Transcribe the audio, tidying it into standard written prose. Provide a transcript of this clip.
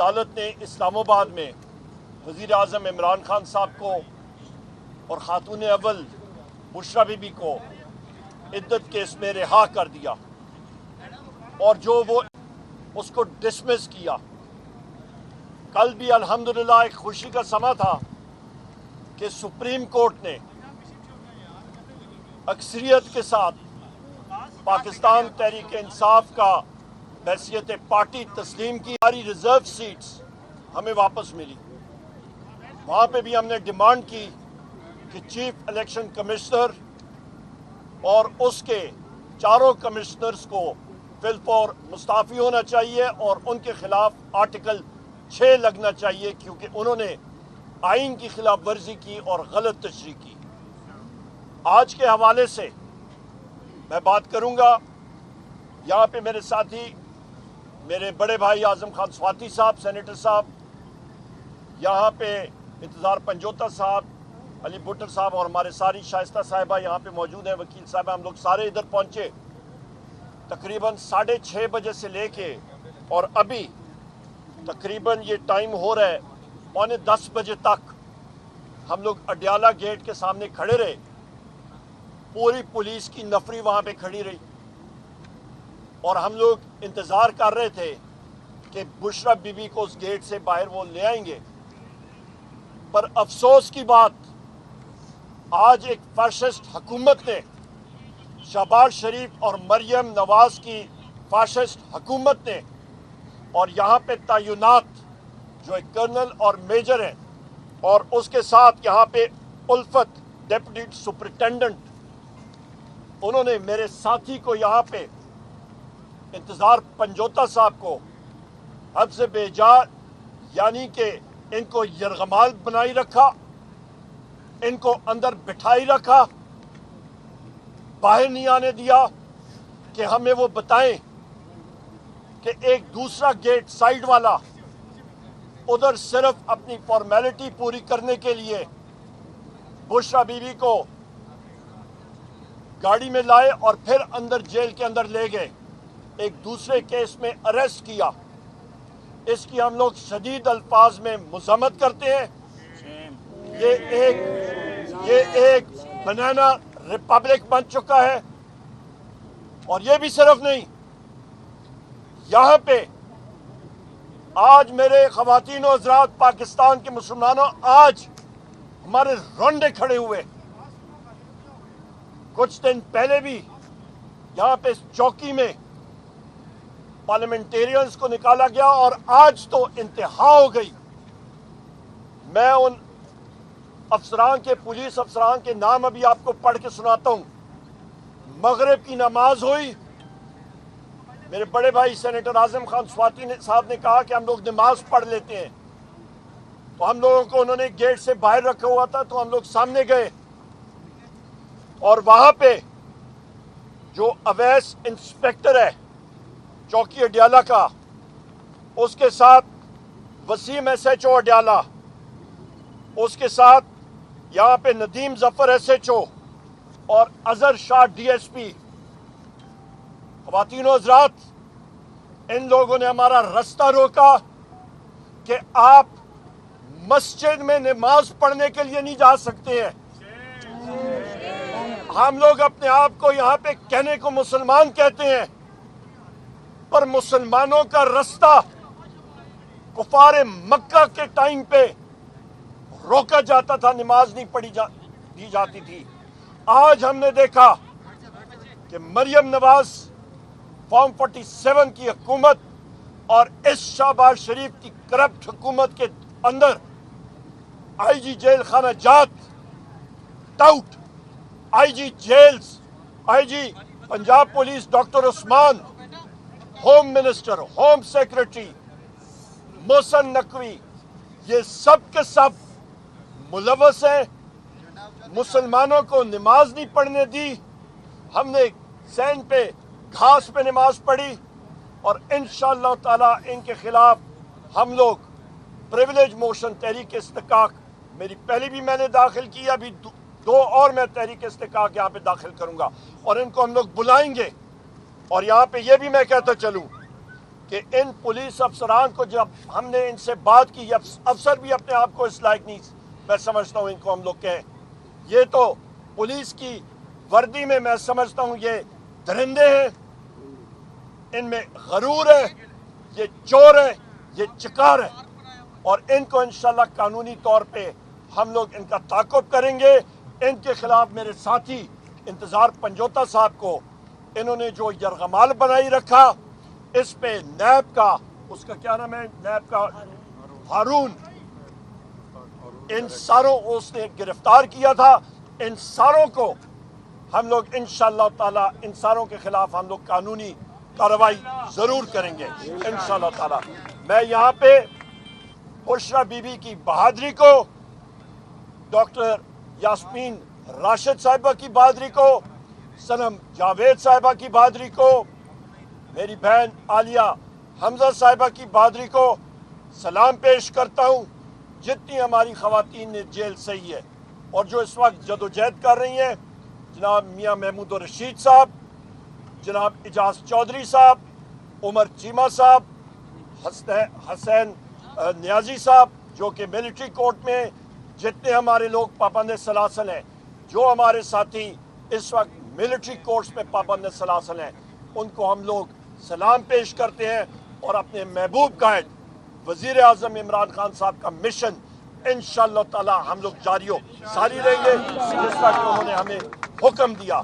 عدالت نے اسلام آباد میں وزیر اعظم عمران خان صاحب کو اور خاتون اول بشرا بی بی کو عدت کیس میں رہا کر دیا اور جو وہ اس کو ڈسمس کیا۔ کل بھی الحمدللہ ایک خوشی کا سما تھا کہ سپریم کورٹ نے اکثریت کے ساتھ پاکستان تحریک انصاف کا بحیثیت پارٹی تسلیم کی۔ ہماری ریزرو سیٹس ہمیں واپس ملی۔ وہاں پہ بھی ہم نے ڈیمانڈ کی کہ چیف الیکشن کمشنر اور اس کے چاروں کمشنرز کو فی الفور مستعفی ہونا چاہیے اور ان کے خلاف آرٹیکل 6 لگنا چاہیے، کیونکہ انہوں نے آئین کی خلاف ورزی کی اور غلط تشریح کی۔ آج کے حوالے سے میں بات کروں گا۔ یہاں پہ میرے ساتھی میرے بڑے بھائی اعظم خان سواتی صاحب سینیٹر صاحب، یہاں پہ انتظار پنجوتا صاحب، علی بھٹر صاحب اور ہمارے ساری شائستہ صاحبہ یہاں پہ موجود ہیں، وکیل صاحبہ، ہم لوگ سارے ادھر پہنچے تقریباً 6:30 بجے سے لے کے اور ابھی تقریباً یہ ٹائم ہو رہا ہے 9:45 بجے تک ہم لوگ اڈیالہ گیٹ کے سامنے کھڑے رہے۔ پوری پولیس کی نفری وہاں پہ کھڑی رہی اور ہم لوگ انتظار کر رہے تھے کہ بشرا بی بی کو اس گیٹ سے باہر وہ لے آئیں گے۔ پر افسوس کی بات، آج ایک فاشسٹ حکومت نے، شہباز شریف اور مریم نواز کی فاشسٹ حکومت نے، اور یہاں پہ تعینات جو ایک کرنل اور میجر ہیں اور اس کے ساتھ یہاں پہ الفت ڈپٹی سپرنٹینڈنٹ، انہوں نے میرے ساتھی کو یہاں پہ انتظار پنجوتا صاحب کو حد سے بے جا، یعنی کہ ان کو یرغمال بنائی رکھا، ان کو اندر بٹھائی رکھا، باہر نہیں آنے دیا کہ ہمیں وہ بتائیں کہ ایک دوسرا گیٹ سائیڈ والا ادھر صرف اپنی فارمیلٹی پوری کرنے کے لیے بشرا بی بی کو گاڑی میں لائے اور پھر اندر جیل کے اندر لے گئے، ایک دوسرے کیس میں اریسٹ کیا۔ اس کی ہم لوگ شدید الفاظ میں مذمت کرتے ہیں۔ یہ ایک بنانا ریپبلک بن چکا ہے۔ اور یہ بھی صرف نہیں، یہاں پہ آج میرے خواتین و حضرات، پاکستان کے مسلمانوں، آج ہمارے رونڈے کھڑے ہوئے۔ کچھ دن پہلے بھی یہاں پہ چوکی میں پارلیمنٹیرینز کو نکالا گیا اور آج تو انتہا ہو گئی۔ میں ان افسران کے، پولیس افسران کے نام ابھی آپ کو پڑھ کے سناتا ہوں۔ مغرب کی نماز ہوئی، میرے بڑے بھائی سینیٹر اعظم خان سواتی صاحب نے کہا کہ ہم لوگ نماز پڑھ لیتے ہیں، تو ہم لوگوں کو انہوں نے گیٹ سے باہر رکھا ہوا تھا، تو ہم لوگ سامنے گئے اور وہاں پہ جو اویس انسپیکٹر ہے چوکی اڈیالہ کا، اس کے ساتھ Waseem S H O Adiala, اس کے ساتھ یہاں پہ Nadeem Zafar S H O اور Azhar Shah D S P. خواتین و حضرات، ان لوگوں نے ہمارا راستہ روکا کہ آپ مسجد میں نماز پڑھنے کے لیے نہیں جا سکتے ہیں۔ ہم لوگ اپنے آپ کو یہاں پہ کہنے کو مسلمان کہتے ہیں، پر مسلمانوں کا راستہ کفار مکہ کے ٹائم پہ روکا جاتا تھا، نماز نہیں پڑھی دی جاتی تھی۔ آج ہم نے دیکھا کہ مریم نواز، فارم 47 کی حکومت اور اس شہباز شریف کی کرپٹ حکومت کے اندر آئی جی جیل خانہ جات، ٹاؤٹ آئی جی جیلز، آئی جی پنجاب پولیس ڈاکٹر عثمان، home minister, home secretary Mohsin Naqvi, یہ سب کے سب ملوث ہیں۔ مسلمانوں کو نماز نہیں پڑھنے دی۔ ہم نے سین پہ گھاس پہ نماز پڑھی اور انشاءاللہ تعالیٰ ان کے خلاف ہم لوگ پریویلیج موشن تحریک استحقاق، میری پہلی بھی میں نے داخل کی، ابھی 2 اور میں تحریک استحقاق یہاں پہ داخل کروں گا اور ان کو ہم لوگ بلائیں گے۔ اور یہاں پہ یہ بھی میں کہتا چلوں کہ ان پولیس افسران کو جب ہم نے ان سے بات کی، افسر بھی اپنے آپ کو اس لائق نہیں میں سمجھتا ہوں ان کو ہم لوگ کہیں، یہ تو پولیس کی وردی میں سمجھتا ہوں یہ درندے ہیں، ان میں غرور ہے، یہ چور ہے، یہ چکار ہے، اور ان کو انشاءاللہ قانونی طور پہ ہم لوگ ان کا تعاقب کریں گے۔ ان کے خلاف میرے ساتھی انتظار پنجوتا صاحب کو انہوں نے جو یرغمال بنائی رکھا، اس پہ نیب کا، اس کا کیا نام ہے نیب کا، ہارون، ان ساروں اس نے گرفتار کیا تھا، ان ساروں کو ہم لوگ انشاءاللہ تعالی ان ساروں کے خلاف ہم لوگ قانونی کارروائی ضرور کریں گے انشاءاللہ تعالی۔ میں یہاں پہ بشرا بی بی کی بہادری کو، ڈاکٹر یاسمین راشد صاحبہ کی بہادری کو، صنم جاوید صاحبہ کی بہادری کو، میری بہن عالیہ حمزہ صاحبہ کی بہادری کو سلام پیش کرتا ہوں۔ جتنی ہماری خواتین نے جیل سہی ہے اور جو اس وقت جدوجہد کر رہی ہیں، جناب میاں محمود الرشید صاحب، جناب اجاز چودھری صاحب، عمر چیمہ صاحب، حسین نیازی صاحب جو کہ ملٹری کورٹ میں، جتنے ہمارے لوگ پابند سلاسل ہیں، جو ہمارے ساتھی اس وقت ملٹری کورٹس میں پابند سلاسل ہیں، ان کو ہم لوگ سلام پیش کرتے ہیں، اور اپنے محبوب قائد وزیر اعظم عمران خان صاحب کا مشن انشاءاللہ تعالی ہم لوگ جاری رہیں گے جس طرح انہوں نے ہمیں حکم دیا۔